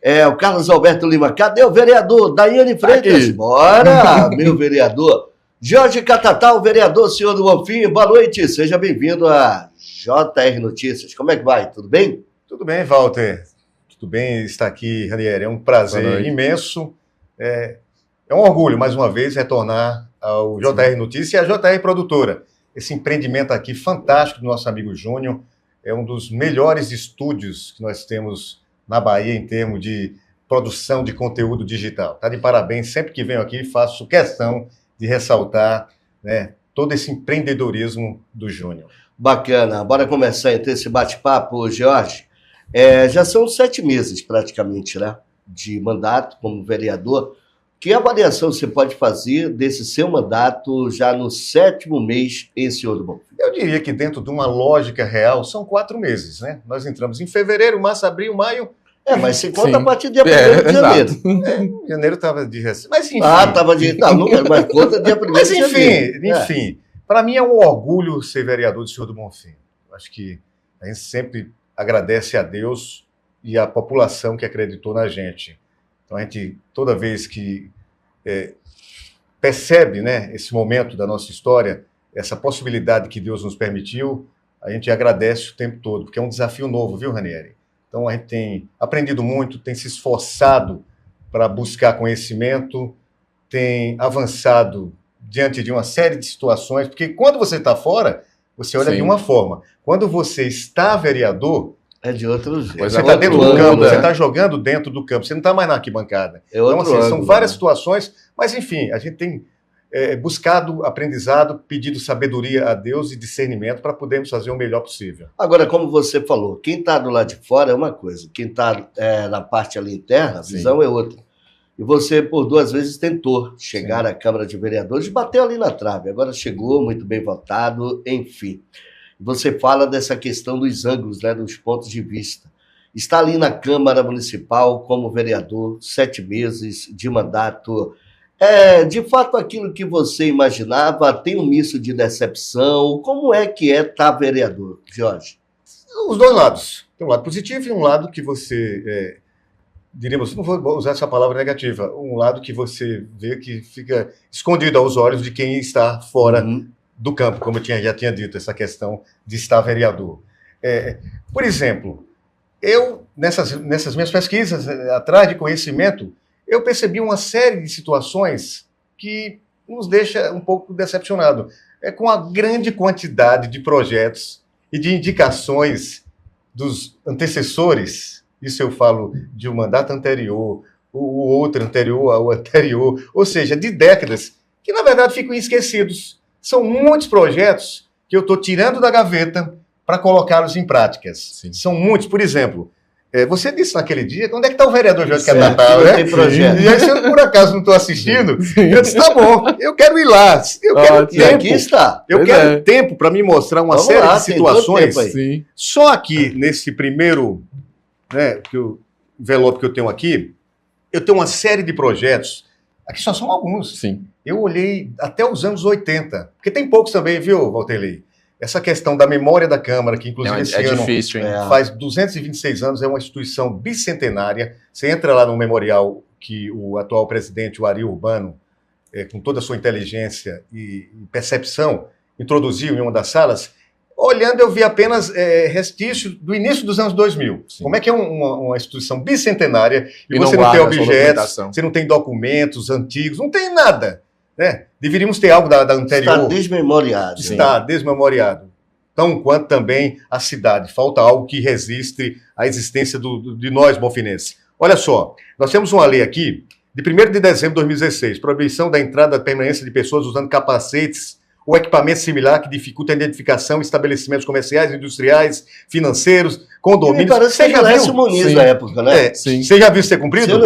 O Carlos Alberto Lima. Cadê o vereador? Daiane Freitas. Aqui. Bora, meu vereador. Jorge Catatal, vereador, senhor do Bonfim. Boa noite, seja bem-vindo a JR Notícias. Como é que vai? Tudo bem? Tudo bem, Walter. Tudo bem estar aqui, Ranieri. É um prazer imenso. É um orgulho, mais uma vez, retornar ao JR Notícias e à JR Produtora. Esse empreendimento aqui fantástico do nosso amigo Júnior. É um dos melhores estúdios que nós temos na Bahia em termos de produção de conteúdo digital. Está de parabéns. Sempre que venho aqui, faço questão de ressaltar, né, todo esse empreendedorismo do Júnior. Bacana. Bora começar então esse bate-papo, Jorge. Já são 7 meses, praticamente, né, de mandato como vereador. Que avaliação você pode fazer desse seu mandato já no 7º mês em Senhor do Bonfim? Eu diria que dentro de uma lógica real, são 4 meses, né? Nós entramos em fevereiro, março, abril, maio... Mas se conta a partir do dia 1º de janeiro. Janeiro estava de recesso. Mas enfim... estava de... Não, mas conta dia 1º de janeiro. Mas enfim, para mim é um orgulho ser vereador do Senhor do Bonfim. Acho que a gente sempre agradece a Deus e a população que acreditou na gente. Então a gente, toda vez que percebe, né, esse momento da nossa história, essa possibilidade que Deus nos permitiu, a gente agradece o tempo todo, porque é um desafio novo, viu, Ranieri? Então, a gente tem aprendido muito, tem se esforçado para buscar conhecimento, tem avançado diante de uma série de situações, porque quando você está fora, você olha de uma forma. Quando você está vereador... É de outro jeito. Você está dentro do campo, você está jogando dentro do campo, você não está mais na arquibancada. Então, assim, são várias situações, mas, enfim, a gente tem buscado aprendizado, pedido sabedoria a Deus e discernimento para podermos fazer o melhor possível. Agora, como você falou, quem está do lado de fora é uma coisa, quem está na parte ali interna, a visão é outra. E você, por 2 vezes, tentou chegar à Câmara de Vereadores, bateu ali na trave, agora chegou, muito bem votado, enfim. Você fala dessa questão dos ângulos, né, dos pontos de vista. Está ali na Câmara Municipal como vereador, 7 meses de mandato. De fato, aquilo que você imaginava, tem um misto de decepção. Como é que estar vereador, Jorge? Os dois lados. Tem um lado positivo e um lado que você, diríamos, não vou usar essa palavra negativa, um lado que você vê que fica escondido aos olhos de quem está fora do campo, como eu já tinha dito, essa questão de estar vereador. Por exemplo, eu, nessas minhas pesquisas, atrás de conhecimento, eu percebi uma série de situações que nos deixa um pouco decepcionado. Com a grande quantidade de projetos e de indicações dos antecessores, isso eu falo de um mandato anterior, o outro anterior ao anterior, ou seja, de décadas, que na verdade ficam esquecidos. São muitos projetos que eu estou tirando da gaveta para colocá-los em práticas. Sim. São muitos, por exemplo... Você disse naquele dia, onde é que está o vereador Jorge Catatal, né? Tem projeto. E aí, se eu por acaso não estou assistindo, eu disse, tá bom, eu quero ir lá. Eu quero tempo. Aqui está. Eu quero tempo para me mostrar uma série de situações. Sim. Só aqui, nesse primeiro envelope que eu tenho aqui, eu tenho uma série de projetos. Aqui só são alguns. Sim. Eu olhei até os anos 80, porque tem poucos também, viu, Valterlei? Essa questão da memória da Câmara, que inclusive esse ano difícil, hein? Faz 226 anos, é uma instituição bicentenária. Você entra lá no memorial que o atual presidente, o Ari Urbano, com toda a sua inteligência e percepção, introduziu em uma das salas. Olhando, eu vi apenas restício do início dos anos 2000. Sim. Como é que é uma instituição bicentenária e você não tem objetos, você não tem documentos antigos, não tem nada. Né? Deveríamos ter algo da anterior. Está desmemoriado. Está desmemoriado. Tão quanto também a cidade. Falta algo que resiste à existência de nós, bonfinenses. Olha só, nós temos uma lei aqui, de 1º de dezembro de 2016, proibição da entrada e permanência de pessoas usando capacetes ou equipamento similar que dificulta a identificação em estabelecimentos comerciais, industriais, financeiros, condomínios. Parece que era Laércio Muniz na época, né? Sim. Você já viu isso ser cumprido?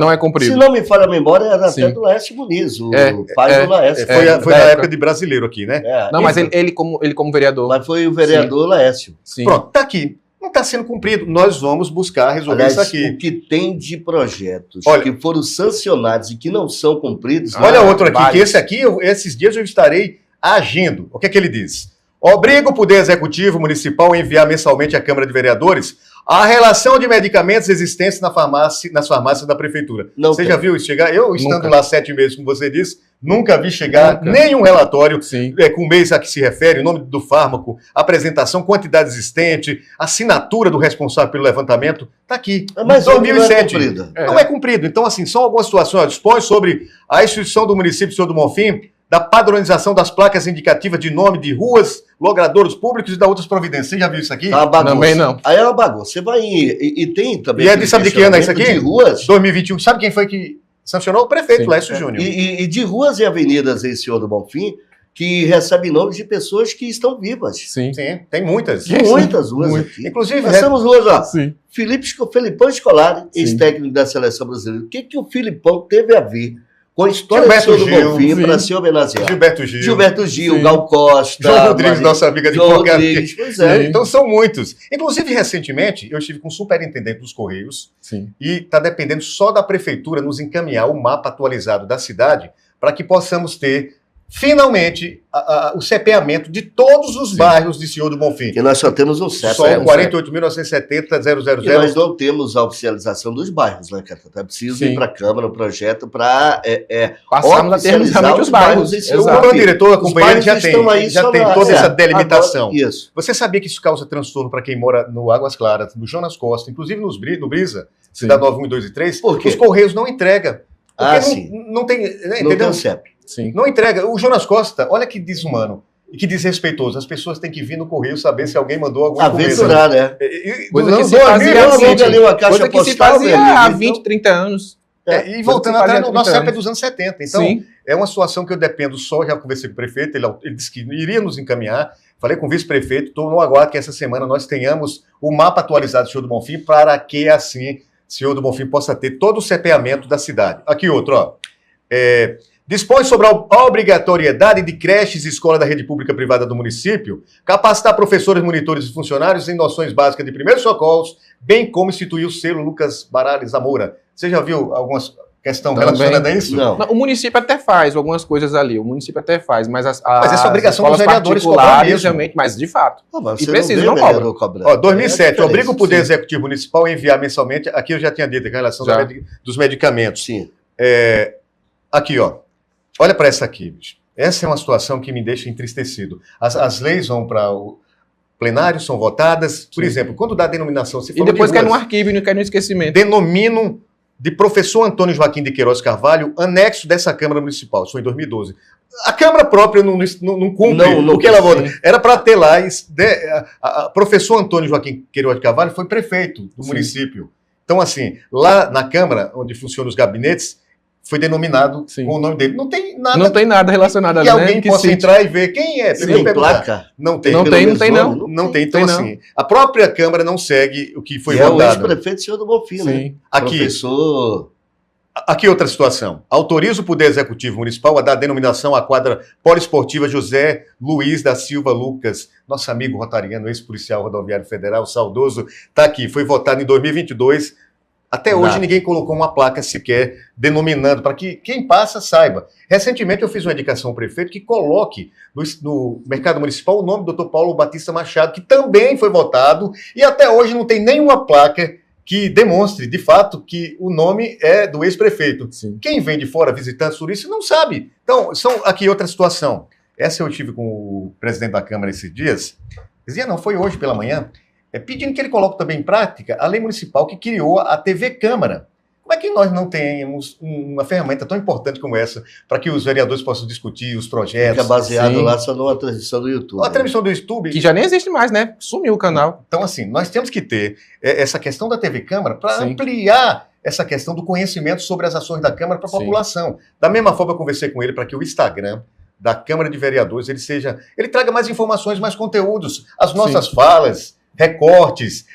Não é cumprido. Se não me falha a memória, era até do Laércio Muniz, o pai do Laércio. Foi na época de brasileiro aqui, né? Não, mas ele como vereador. Mas foi o vereador Laércio. Sim. Pronto, tá aqui. Não está sendo cumprido. Nós vamos buscar resolver isso aqui. O que tem de projetos que foram sancionados e que não são cumpridos... Olha outro aqui, que esse aqui, esses dias eu estarei agindo. O que é que ele diz? Obriga o Poder Executivo Municipal a enviar mensalmente à Câmara de Vereadores A relação de medicamentos existentes nas farmácias da prefeitura. Você já viu isso chegar? Eu, estando lá 7 meses, como você disse, nunca vi chegar nenhum relatório com o mês a que se refere, o nome do fármaco, apresentação, quantidade existente, assinatura do responsável pelo levantamento. Está aqui, mas 2007. Não é cumprido. Então, assim, são algumas situações. Dispõe sobre a instituição do município de Senhor do Bonfim, da padronização das placas indicativas de nome de ruas, logradouros públicos e da outras providências. Você já viu isso aqui? Também não. Aí é uma bagunça. Você vai e tem também... E sabe de que ano é isso aqui? De ruas. 2021. Sabe quem foi que sancionou? O prefeito, Lécio Júnior. E de ruas e avenidas em Senhor do Bonfim, que recebem nomes de pessoas que estão vivas. Sim, tem muitas. Muitas ruas aqui. Inclusive... Nós temos ruas, ó. Felipão Scolari, ex-técnico da Seleção Brasileira. O que o Filipão teve a ver com a história do Senhor do Bonfim para ser homenageado? Gilberto Gil, Gal Costa... João Rodrigues, nossa amiga de qualquer... Pois é. Então são muitos. Inclusive, recentemente, eu estive com o superintendente dos Correios e está dependendo só da prefeitura nos encaminhar o mapa atualizado da cidade para que possamos ter, finalmente, o CPamento de todos os bairros de Senhor do Bonfim. Que nós só temos um CEP. Só 48.970.000. E nós não temos a oficialização dos bairros, né, cara? É preciso ir para a Câmara, o projeto, para passarmos a ter realmente os bairros. O plano diretor, a companhia já tem toda essa delimitação. Agora, isso. Você sabia que isso causa transtorno para quem mora no Águas Claras, no Jonas Costa, inclusive no Brisa, cidade 9, 1, 2 e 3? Por quê? Os Correios não entregam. Porque não tem... Não tem o CEP. Não entrega. O Jonas Costa, olha que desumano e que desrespeitoso. As pessoas têm que vir no correio saber se alguém mandou alguma aventurar, né? Coisa que se fazia há 20, 30 anos. E voltando atrás, o nosso CEP é dos anos 70. Então, é uma situação que eu dependo só. Já conversei com o prefeito, ele disse que iria nos encaminhar. Falei com o vice-prefeito, estou no aguardo que essa semana nós tenhamos o mapa atualizado do Senhor do Bonfim para que, assim, Senhor do Bonfim possa ter todo o CPamento da cidade. Aqui outro, ó. Dispõe sobre a obrigatoriedade de creches e escolas da rede pública privada do município, capacitar professores, monitores e funcionários em noções básicas de primeiros socorros, bem como instituir o selo Lucas Barales Zamora. Você já viu alguma questão relacionada a isso? Não. O município até faz algumas coisas ali, mas essa obrigação dos vereadores cobrar mesmo. Mas de fato. E precisa, não cobra. 2007, obriga o Poder Executivo Municipal a enviar mensalmente, aqui eu já tinha dito, em relação dos medicamentos. Sim. Aqui, ó. Olha para essa aqui, bicho. Essa é uma situação que me deixa entristecido. As leis vão para o plenário, são votadas. Por exemplo, quando dá a denominação... E depois cai no arquivo e não cai no esquecimento. Denomino de professor Antônio Joaquim de Queiroz Carvalho, anexo dessa Câmara Municipal. Isso foi em 2012. A Câmara própria não cumpre o que ela vota. Era para ter lá... professor Antônio Joaquim Queiroz Carvalho foi prefeito do município. Então, assim, lá na Câmara, onde funcionam os gabinetes, foi denominado com o nome dele. Não tem nada. Não tem nada relacionado a que alguém possa entrar e ver quem é. Tem placa? Não tem. Não tem. Então, assim, a própria Câmara não segue o que foi votado. É o ex-prefeito Senhor do Bonfim, né? Professor... Aqui outra situação. Autoriza o Poder Executivo Municipal a dar denominação à quadra poliesportiva José Luiz da Silva Lucas, nosso amigo rotariano, ex-policial rodoviário federal, saudoso, está aqui. Foi votado em 2022. Até hoje ninguém colocou uma placa sequer denominando, para que quem passa saiba. Recentemente eu fiz uma indicação ao prefeito que coloque no mercado municipal o nome do Dr. Paulo Batista Machado, que também foi votado, e até hoje não tem nenhuma placa que demonstre, de fato, que o nome é do ex-prefeito. Quem vem de fora, visitantes, turistas, não sabe. Então, aqui outra situação. Essa eu tive com o presidente da Câmara esses dias. Dizia, não, foi hoje pela manhã. Pedindo que ele coloque também em prática a lei municipal que criou a TV Câmara. Como é que nós não temos uma ferramenta tão importante como essa para que os vereadores possam discutir os projetos? Que é baseado lá só numa transmissão do YouTube. A transmissão do YouTube... Que já nem existe mais, né? Sumiu o canal. Então, assim, nós temos que ter essa questão da TV Câmara para ampliar essa questão do conhecimento sobre as ações da Câmara para a população. Da mesma forma, eu conversei com ele para que o Instagram da Câmara de Vereadores ele traga mais informações, mais conteúdos, as nossas falas, recortes,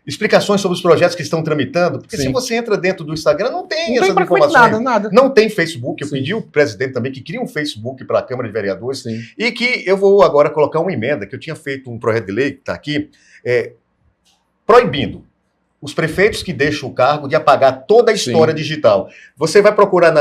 explicações sobre os projetos que estão tramitando, porque se você entra dentro do Instagram, não tem essas informações. Nada. Não tem Facebook. Eu pedi ao presidente também que crie um Facebook para a Câmara de Vereadores e que eu vou agora colocar uma emenda, que eu tinha feito um projeto de lei, que está aqui, proibindo os prefeitos que deixam o cargo de apagar toda a história digital. Você vai procurar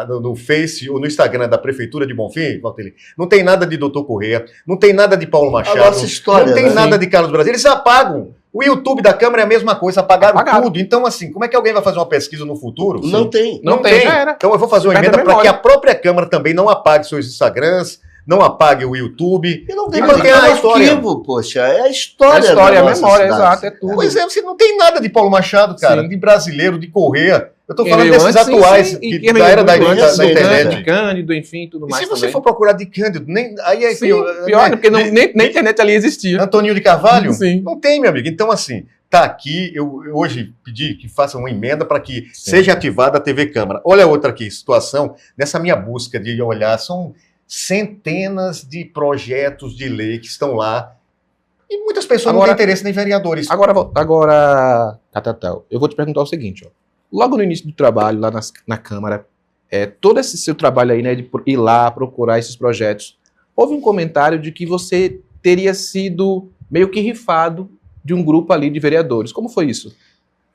no Face ou no Instagram da Prefeitura de Bonfim, Valteli, não tem nada de Dr. Corrêa, não tem nada de Paulo Machado, história, não tem nada de Carlos Brasil. Eles apagam. O YouTube da Câmara é a mesma coisa, apagaram Apagaram. tudo. Então, assim, como é que alguém vai fazer uma pesquisa no futuro? Não tem. Não tem, já era. Então eu vou fazer uma Perde a emenda para que memória. a própria Câmara também não apague seus Instagrams, não apague o YouTube. E não tem E mais manter a nada história. arquivo, poxa. É a história. A história, da a nossa memória, cidade. exato, é tudo. Pois é, você não tem nada de Paulo Machado, cara, Sim. de brasileiro, de Correia. Eu tô Quem falando veio desses antes, atuais, sim, e que quem da veio era da, muito da, antes, da sim, internet. de Cândido, enfim, tudo E mais se você também. for procurar de Cândido, aí é Sim, pior, pior, né? porque nem na internet ali existia. Antoninho de Carvalho? Sim. Não tem, meu amigo. Então, assim, tá aqui. Eu hoje pedi que façam uma emenda para que Sim. seja ativada a TV Câmara. Olha outra aqui, situação. Nessa minha busca de olhar, são centenas de projetos de lei que estão lá. E muitas pessoas não Agora- têm interesse nem vereadores. Agora, Catatal, eu vou te perguntar o seguinte, ó. Logo no início do trabalho, lá na Câmara, todo esse seu trabalho aí, né, de ir lá procurar esses projetos, houve um comentário de que você teria sido meio que rifado de um grupo ali de vereadores. Como foi isso?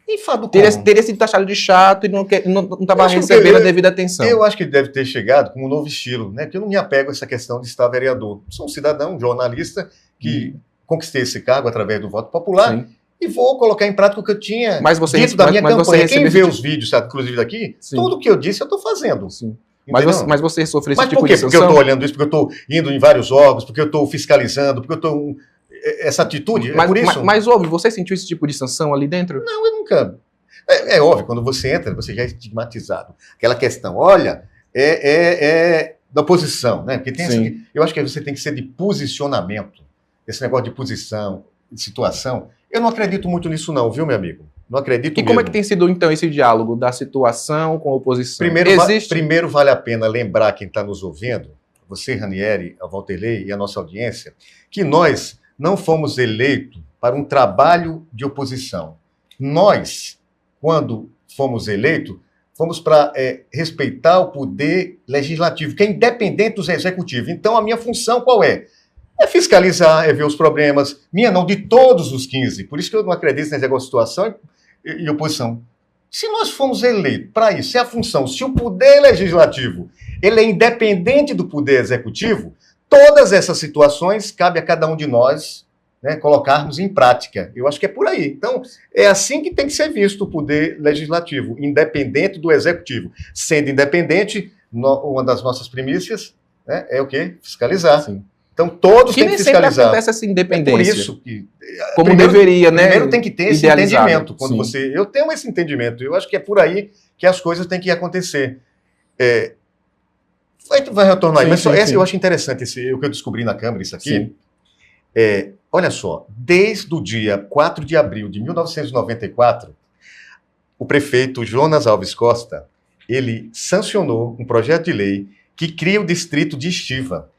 Enfado Teria como? sido taxado de chato e não estava Eu acho que recebendo a devida atenção. Eu acho que deve ter chegado com um novo estilo, né? Porque eu não me apego a essa questão de estar vereador. Sou um cidadão, um jornalista, que conquistei esse cargo através do voto popular Sim. e vou colocar em prática o que eu tinha Mas você dito da minha mas você campanha. Quem recebeu vê esse os vídeos, sabe, inclusive daqui, Sim. tudo que eu disse eu estou fazendo. Sim. Entendeu? Mas você sofreu esse Mas tipo por quê? de Porque eu sanção? estou olhando isso, porque eu estou indo em vários órgãos, porque eu estou fiscalizando, porque eu estou... Essa atitude, é por isso? Mas, óbvio, você sentiu esse tipo de sanção ali dentro? Não, eu nunca... É óbvio, quando você entra, você já é estigmatizado. Aquela questão, olha, é da oposição, né? Porque tem Sim. eu acho que você tem que ser de posicionamento. Esse negócio de posição, de situação. Eu não acredito muito nisso não, viu, meu amigo? Não acredito E como é que mesmo. tem sido, então, esse diálogo da situação com a oposição? Primeiro vale a pena lembrar quem está nos ouvindo, você, Ranieri, a Valterlei e a nossa audiência, que nós não fomos eleitos para um trabalho de oposição. Nós, quando fomos eleitos, fomos para respeitar o poder legislativo, que é independente do executivo. Então, a minha função qual é? É fiscalizar, é ver os problemas. Minha não, de todos os 15. Por isso que eu não acredito nesse negócio de situação e oposição. Se nós fomos eleitos para isso, se a função, se o poder legislativo ele é independente do poder executivo, todas essas situações cabe a cada um de nós, né, colocarmos em prática. Eu acho que é por aí. Então, é assim que tem que ser visto o poder legislativo, independente do executivo. Sendo independente, uma das nossas primícias, né, é o quê? Fiscalizar. Sim. Então, todos Que têm nem que sempre fiscalizar. acontece essa É por independência. isso que... Como deveria, né? Primeiro tem que ter esse Idealizado. entendimento. Quando Sim. eu tenho esse entendimento. Eu acho que é por aí que as coisas têm que acontecer. Vai retornar aí. Sim, Mas só sim, essa sim. eu acho interessante, o que eu descobri na Câmara, isso aqui. Sim. Olha só, desde o dia 4 de abril de 1994, o prefeito Jonas Alves Costa, ele sancionou um projeto de lei que cria o distrito de Estiva.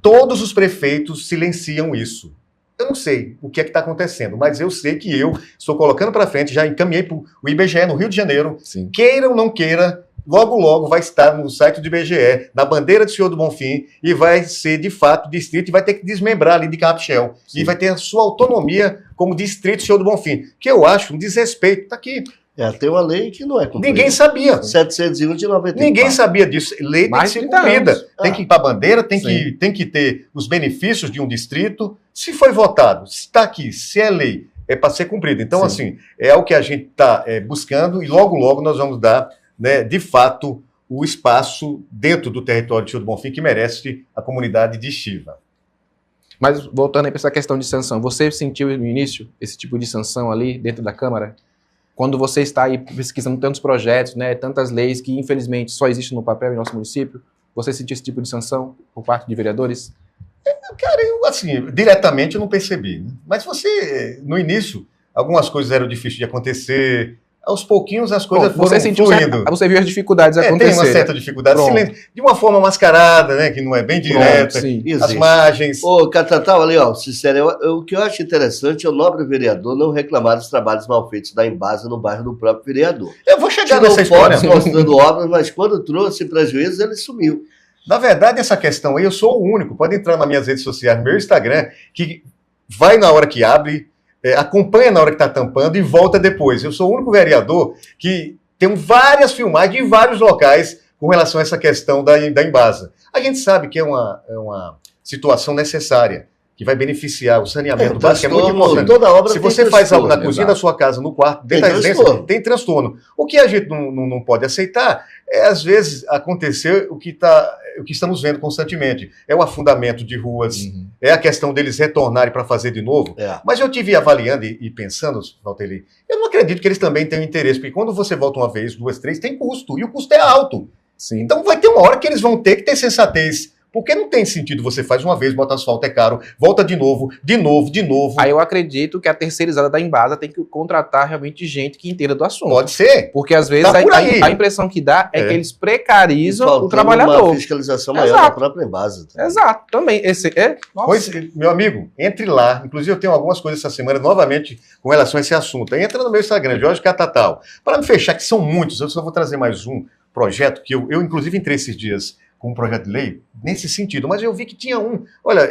Todos os prefeitos silenciam isso. Eu não sei o que é que está acontecendo, mas eu sei que eu estou colocando para frente, já encaminhei para o IBGE no Rio de Janeiro, Sim. queira ou não queira, logo, logo vai estar no site do IBGE, na bandeira do Senhor do Bonfim, e vai ser, de fato, distrito, e vai ter que desmembrar ali de Capixel. Sim. E vai ter a sua autonomia como distrito Senhor do Bonfim, que eu acho um desrespeito. Está aqui. Tem uma lei que não é cumprida. Ninguém sabia. 701 de 94. Ninguém sabia disso. Lei tem que Mais ser 30 cumprida. anos. Tem que ir para a bandeira, tem Sim. que ter os benefícios de um distrito. Se foi votado, se está aqui, se é lei, é para ser cumprida. Então, Sim. assim, é o que a gente está buscando e logo, logo nós vamos dar, né, de fato, o espaço dentro do território de Senhor do Bonfim que merece a comunidade de Estiva. Mas voltando aí para essa questão de sanção, você sentiu no início esse tipo de sanção ali dentro da Câmara? Quando você está aí pesquisando tantos projetos, né, tantas leis que infelizmente só existem no papel em nosso município, você sentiu esse tipo de sanção por parte de vereadores? Cara, eu, assim, diretamente eu não percebi. Né? Mas você, no início, algumas coisas eram difíceis de acontecer. Aos pouquinhos as coisas Bom, você foram sentiu fluindo. você viu as dificuldades Tem acontecerem. uma certa dificuldade. Pronto. De uma forma mascarada, né? Que não é bem direta. Sim. As Existe. margens. Ô, Catatal, ali, ó, sincero, o que eu acho interessante é o nobre vereador não reclamar dos trabalhos mal feitos da Embasa no bairro do próprio vereador. Eu vou chegar Tirou nessa história. fotos mostrando obras, mas quando trouxe prejuízos, ele sumiu. Na verdade, essa questão aí, eu sou o único. Pode entrar nas minhas redes sociais, no meu Instagram, que vai na hora que abre, acompanha na hora que está tampando e volta depois. Eu sou o único vereador que tem várias filmagens em vários locais com relação a essa questão da Embasa. A gente sabe que é uma situação necessária. que vai beneficiar o saneamento É, básico, é muito transtorno, importante. toda obra Se tem você faz algo na transtorno, cozinha exato. da sua casa, no quarto, dentro da Tem residência, transtorno. tem transtorno. O que a gente não pode aceitar é, às vezes, acontecer o que estamos vendo constantemente. É o afundamento de ruas, é a questão deles retornarem para fazer de novo. É. Mas eu tive avaliando e pensando, Valteri, eu não acredito que eles também tenham interesse, porque quando você volta uma vez, duas, três, tem custo, e o custo é alto. Sim. Então vai ter uma hora que eles vão ter que ter sensatez. Porque não tem sentido você faz uma vez, bota asfalto, é caro, volta de novo. Aí eu acredito que a terceirizada da Embasa tem que contratar realmente gente que entenda do assunto. Pode ser. Porque às vezes Tá por aí. a impressão que dá é que eles precarizam Faltando o trabalhador. uma fiscalização maior Exato. da própria Embasa. Exato, também. Nossa. Pois, meu amigo, entre lá. Inclusive, eu tenho algumas coisas essa semana, novamente, com relação a esse assunto. Entra no meu Instagram, Jorge Catatal. Para me fechar, que são muitos, eu só vou trazer mais um projeto, que eu inclusive, entrei esses dias com um projeto de lei, nesse sentido, mas eu vi que tinha um. Olha,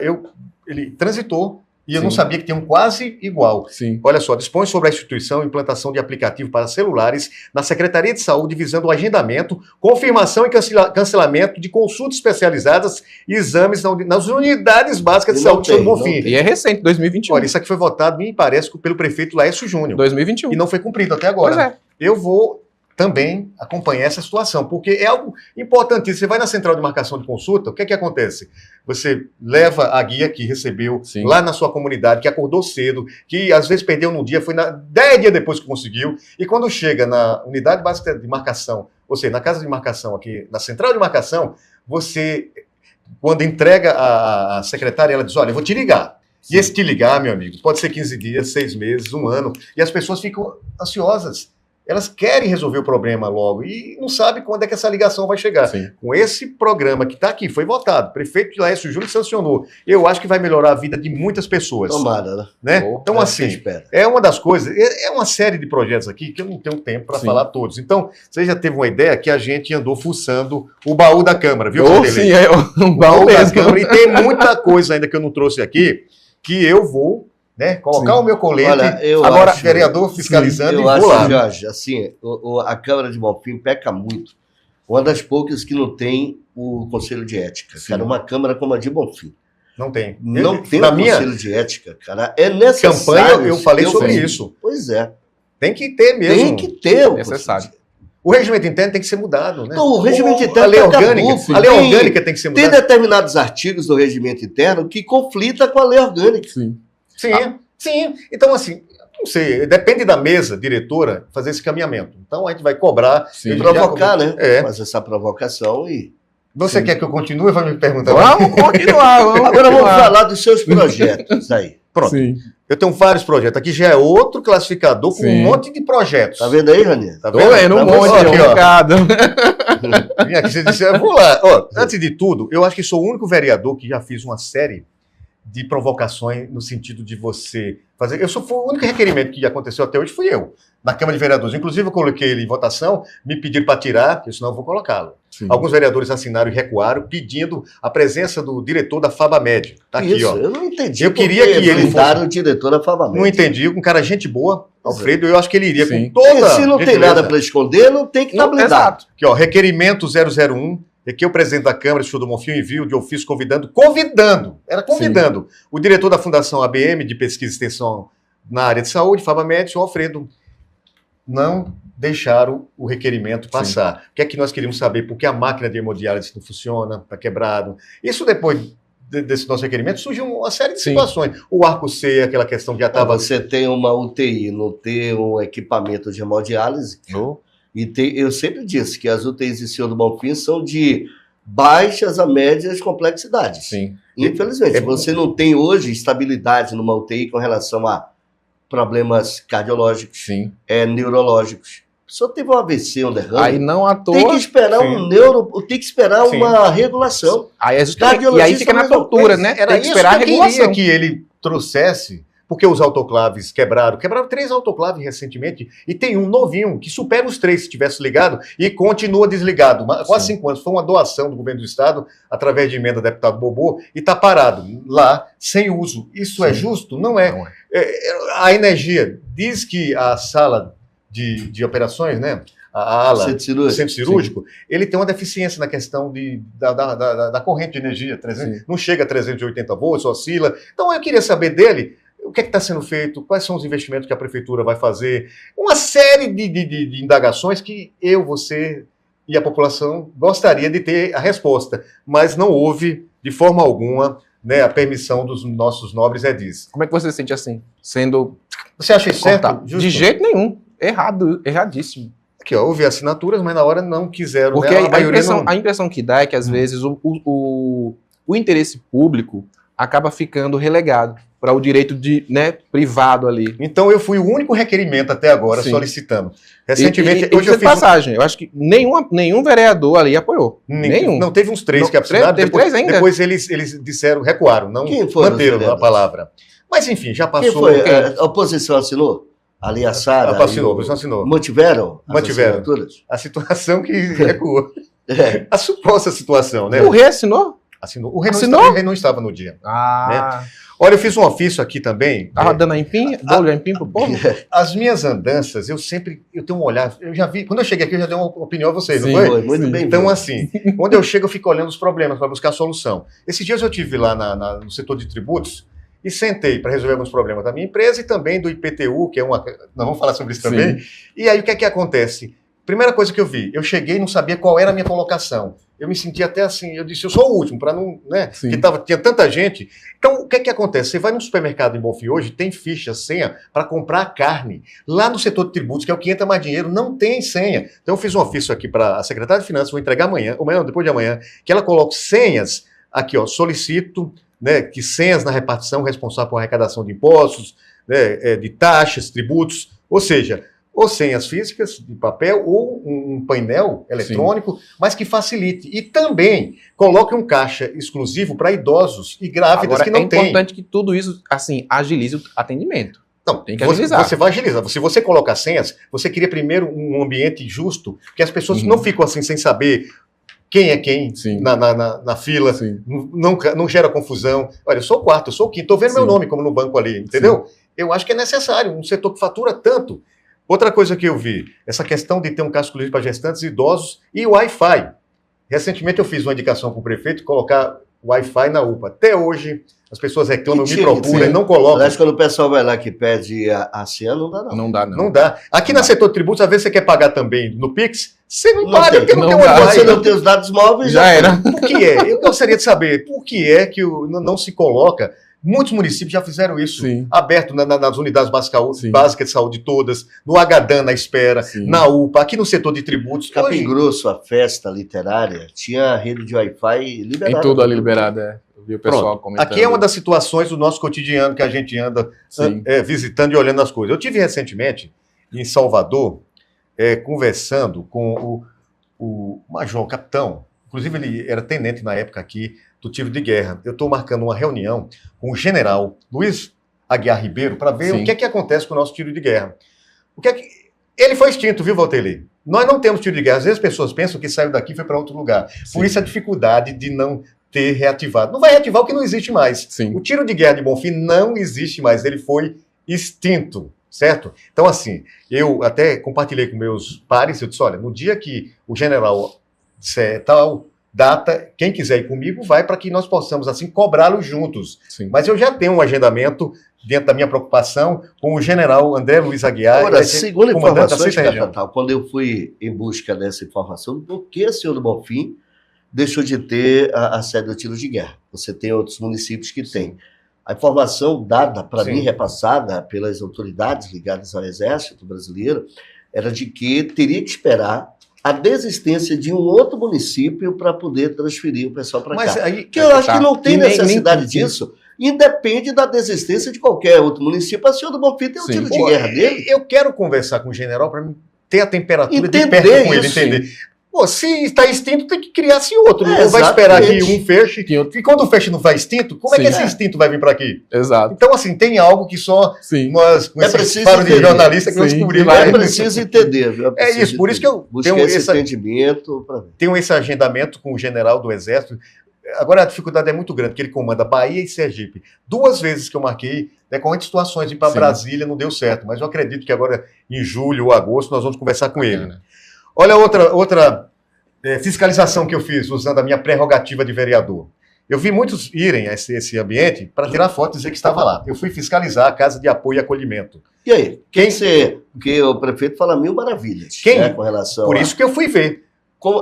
ele transitou e eu não sabia que tinha um quase igual. Sim. Olha só, dispõe sobre a instituição e implantação de aplicativo para celulares na Secretaria de Saúde, visando o agendamento, confirmação e cancelamento de consultas especializadas e exames nas unidades básicas de E não saúde tem, sob não Bonfim. E é recente, 2021. Olha, isso aqui foi votado, me parece, pelo prefeito Laércio Júnior. 2021. E não foi cumprido até agora. Pois é. Eu vou também acompanhar essa situação, porque é algo importantíssimo. Você vai na central de marcação de consulta, o que é que acontece? Você leva a guia que recebeu Sim. lá na sua comunidade, que acordou cedo, que às vezes perdeu num dia, foi 10 dias depois que conseguiu, e quando chega na unidade básica de marcação, ou seja, na casa de marcação aqui, na central de marcação, você, quando entrega a secretária, ela diz, olha, eu vou te ligar. E esse te ligar, meu amigo, pode ser 15 dias, 6 meses, 1 ano, e as pessoas ficam ansiosas. Elas querem resolver o problema logo e não sabem quando é que essa ligação vai chegar. Sim. Com esse programa que está aqui, foi votado, o prefeito de Laércio Júnior sancionou, eu acho que vai melhorar a vida de muitas pessoas. Tomara, Né? Oh, Então, assim, espera. é uma das coisas, é uma série de projetos aqui que eu não tenho tempo para Sim. falar todos. Então, você já teve uma ideia que a gente andou fuçando o baú da Câmara, viu, Oh, Vanderlei? sim, é um O baú baú da mesmo. Câmara, e tem muita coisa ainda que eu não trouxe aqui, que eu vou, né, colocar Sim. o meu colete, Olha, eu agora acho- vereador fiscalizando Eu e acho, vou lá. Jorge, assim, a Câmara de Bonfim peca muito. Uma das poucas que não tem o Conselho de Ética. Sim. Cara, uma Câmara como a de Bonfim. Não tem. Não tem Na o minha Conselho de Ética, cara. É necessário. campanha eu falei sobre sei. isso. Pois é. Tem que ter mesmo. Tem que ter o Necessário. Conselho de- O regimento interno tem que ser mudado, né? Então, o regimento interno a lei tá orgânica, caduco. a lei Tem- orgânica tem que ser Tem mudada. determinados artigos do regimento interno que conflita com a lei orgânica. Sim. Sim, sim. Então, assim, não sei, depende da mesa diretora fazer esse caminhamento. Então, a gente vai cobrar. Sim. Eu já Provocar, né? É. Fazer essa provocação e... Você Sim. quer que eu continue ou vai me perguntar? Vamos continuar. Agora vamos falar dos seus projetos aí. Pronto. Sim. Eu tenho vários projetos. Aqui já é outro classificador com Sim. um monte de projetos. Tá vendo aí, Rani? Tá Tô vendo um Tá monte, aqui, ó. Ricardo. Vim aqui, você disse, eu vou lá. Ó, antes de tudo, eu acho que sou o único vereador que já fiz uma série de provocações no sentido de você fazer. Foi o único requerimento que aconteceu até hoje, fui eu, na Câmara de Vereadores. Inclusive, eu coloquei ele em votação, me pediram para tirar, porque senão eu vou colocá-lo. Sim. Alguns vereadores assinaram e recuaram, pedindo a presença do diretor da FABAMED. Tá aqui, Isso, ó. eu não entendi. Eu queria porque que ele blindaram fosse- o diretor da FABAMED. Não entendi, um cara gente boa, Alfredo, eu acho que ele iria Sim. com toda Se não tem gentileza. nada para esconder, não tem que estar Não, blindado. exato. Aqui, ó, requerimento 001, é que o presidente da Câmara, senhor do Monfim, envio de ofício convidando, o diretor da Fundação ABM de Pesquisa e Extensão na área de saúde, FABAMED, o Alfredo, não deixaram o requerimento passar. O que é que nós queríamos saber? Por que a máquina de hemodiálise não funciona, está quebrado. Isso depois desse nosso requerimento surgiu uma série de Sim. situações. O arco C, aquela questão que já estava... Você tem uma UTI, não ter um equipamento de hemodiálise. Eu sempre disse que as UTIs de Senhor do Bonfim são de baixas a médias complexidades. Sim. Infelizmente, você não tem hoje estabilidade numa UTI com relação a problemas cardiológicos, Sim. neurológicos. A pessoa teve um AVC, um derrame. Aí não à toa. Tem que esperar tem que esperar Sim. uma regulação. Aí é justamente, e aí Cardiologista fica na é a mesma tortura, coisa. né? Era Tem que isso esperar a que eu regulação. queria que ele trouxesse, porque os autoclaves quebraram 3 autoclaves recentemente, e tem um novinho que supera os 3 se tivesse ligado e continua desligado. Quase 5 anos. Foi uma doação do governo do estado, através de emenda do deputado Bobô, e está parado lá, sem uso. Isso é Sim. justo? Não é. Não é. A energia, diz que a sala de operações, né? a ala Centro do centro cirúrgico, ele tem uma deficiência na questão da corrente de energia. Não chega a 380 volts, oscila. Então eu queria saber dele o que está sendo feito, quais são os investimentos que a prefeitura vai fazer, uma série de indagações que eu, você e a população gostaria de ter a resposta, mas não houve de forma alguma, né, a permissão dos nossos nobres edis. Como é que você se sente assim? Sendo... Você acha isso certo? De jeito nenhum. Errado, erradíssimo. Aqui, ó, houve assinaturas, mas na hora não quiseram. Porque né? a impressão que dá é que, às vezes, o interesse público acaba ficando relegado para o direito privado ali. Então eu fui o único requerimento até agora solicitando. Recentemente, hoje eu fiz passagem. Eu acho que nenhum vereador ali apoiou. Nenhum. Não, teve uns 3 que assinaram. Teve 3 ainda. Depois eles disseram, recuaram, não manteram a palavra. Mas enfim, já passou. Quem foi? A oposição assinou? Ali a Sara. A oposição assinou. Mantiveram? Mantiveram. A situação que recuou. A suposta situação, né? O rei assinou? Assinou. O rei não estava no dia. Né? Olha, eu fiz um ofício aqui também. Tava dando a empim? Dou-lhe a empim pro povo? As minhas andanças, eu tenho um olhar, eu já vi, quando eu cheguei aqui, eu já dei uma opinião a vocês, Sim, não foi? Muito bem. Então, assim, quando eu chego, eu fico olhando os problemas para buscar a solução. Esses dias eu estive lá no setor de tributos e sentei para resolver alguns problemas da minha empresa e também do IPTU, que é uma... Nós vamos falar sobre isso também. E aí, o que é que acontece? Primeira coisa que eu vi, eu cheguei e não sabia qual era a minha colocação. Eu me senti até assim, eu disse, eu sou o último, para não, né? Porque tinha tanta gente. Então, o que é que acontece? Você vai no supermercado em Bonfim hoje, tem ficha, senha, para comprar carne. Lá no setor de tributos, que é o que entra mais dinheiro, não tem senha. Então, eu fiz um ofício aqui para a secretária de Finanças, vou entregar amanhã, ou melhor, depois de amanhã, que ela coloque senhas, aqui, ó, solicito, né, que senhas na repartição responsável por arrecadação de impostos, né, de taxas, tributos, ou seja... ou senhas físicas de papel, ou um painel eletrônico, mas que facilite. E também coloque um caixa exclusivo para idosos e grávidas que não têm. É importante que tudo isso, assim, agilize o atendimento. Não, tem que agilizar. Você vai agilizar. Se você coloca senhas, você cria primeiro um ambiente justo, que as pessoas não ficam assim sem saber quem é quem na fila, não gera confusão. Olha, eu sou o quarto, eu sou o quinto, estou vendo meu nome como no banco ali, entendeu? Eu acho que é necessário, um setor que fatura tanto. Outra coisa que eu vi, essa questão de ter um caixa exclusivo para gestantes, idosos e Wi-Fi. Recentemente eu fiz uma indicação para o prefeito colocar Wi-Fi na UPA. Até hoje as pessoas reclamam, me procuram e não colocam. Aliás, quando o pessoal vai lá que pede a senha, não dá não. Não dá não. Não dá. Aqui na setor de tributos, às vezes você quer pagar também no Pix, você não paga, porque não tem Wi-Fi. Você não tem os dados móveis, já era. Por que é? Eu gostaria de saber por que é que não se coloca. Muitos municípios já fizeram isso, aberto nas unidades básicas de saúde todas, no Agadan na espera, na UPA, aqui no setor de tributos. Capim Grosso, a festa literária, tinha a rede de Wi-Fi liberada. Tem tudo ali liberado, Eu vi o pessoal comentando. Aqui é uma das situações do nosso cotidiano que a gente anda visitando e olhando as coisas. Eu tive recentemente em Salvador, conversando com o major, capitão, inclusive ele era tenente na época aqui, do tiro de guerra. Eu estou marcando uma reunião com o general Luiz Aguiar Ribeiro para ver o que é que acontece com o nosso tiro de guerra. Ele foi extinto, viu, Valteli? Nós não temos tiro de guerra. Às vezes as pessoas pensam que saiu daqui e foi para outro lugar. Por isso a dificuldade de não ter reativado. Não vai reativar o que não existe mais. O tiro de guerra de Bonfim não existe mais. Ele foi extinto, certo? Então, assim, eu até compartilhei com meus pares, eu disse, olha, no dia que o general disser tal data, quem quiser ir comigo vai para que nós possamos, assim, cobrá-lo juntos. Mas eu já tenho um agendamento dentro da minha preocupação com o general André Luiz Aguiar. Agora, segundo informações, Catatal, quando eu fui em busca dessa informação, por que o senhor do Bonfim deixou de ter a sede do tiro de guerra? Você tem outros municípios que têm. A informação dada para mim, repassada pelas autoridades ligadas ao Exército Brasileiro, era de que teria que esperar a desistência de um outro município para poder transferir o pessoal para cá. Aí, que eu acho que não tem necessidade disso. Independe da desistência de qualquer outro município. A senhora do Bonfim tem um tiro de guerra dele. Eu quero conversar com o general para ter a temperatura de perto com ele, entender. Pô, se está extinto, tem que criar-se outro. Não vai esperar que um feche. E quando o feche não vai extinto, como é que esse instinto vai vir para aqui? Exato. Então, assim, tem algo que só nós, com esse paro de jornalista, que não descobrimos. É preciso entender. Viu? Isso, por isso que eu tenho esse entendimento. Tenho esse agendamento com o general do Exército. Agora, a dificuldade é muito grande, porque ele comanda Bahia e Sergipe. 2 vezes que eu marquei, decorrente de situações de ir para Brasília, não deu certo. Mas eu acredito que agora, em julho ou agosto, nós vamos conversar com ele. Olha outra fiscalização que eu fiz, usando a minha prerrogativa de vereador. Eu vi muitos irem a esse ambiente para tirar foto e dizer que estava lá. Eu fui fiscalizar a Casa de Apoio e Acolhimento. E aí? Porque o prefeito fala mil maravilhas, né, com relação Por isso que eu fui ver.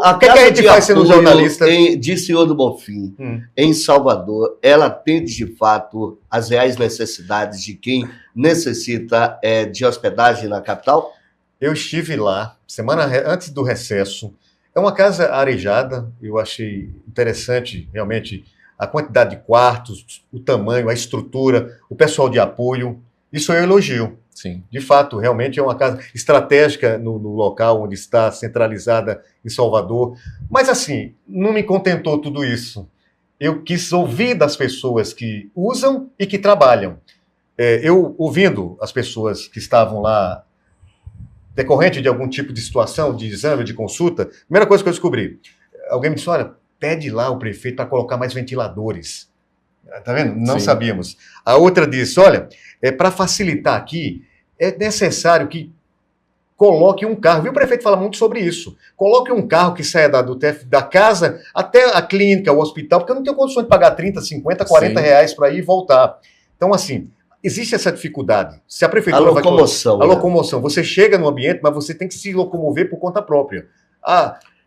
A O que a gente faz sendo jornalista? De Senhor do Bonfim, em Salvador, ela atende de fato as reais necessidades de quem necessita de hospedagem na capital? Eu estive lá, semana antes do recesso. É uma casa arejada, eu achei interessante realmente a quantidade de quartos, o tamanho, a estrutura, o pessoal de apoio. Isso eu elogio. Sim. De fato, realmente é uma casa estratégica no local onde está centralizada em Salvador. Mas assim, não me contentou tudo isso. Eu quis ouvir das pessoas que usam e que trabalham. Eu ouvindo as pessoas que estavam lá decorrente de algum tipo de situação, de exame, de consulta, a primeira coisa que eu descobri, alguém me disse, olha, pede lá o prefeito para colocar mais ventiladores. Tá vendo? Não Sim. sabíamos. A outra disse, olha, para facilitar aqui, é necessário que coloque um carro. E o prefeito fala muito sobre isso. Coloque um carro que saia da casa até a clínica, o hospital, porque eu não tenho condições de pagar 30, 50, 40 Sim. reais para ir e voltar. Então, assim, existe essa dificuldade. Se a prefeitura A locomoção. A locomoção. Você chega no ambiente, mas você tem que se locomover por conta própria.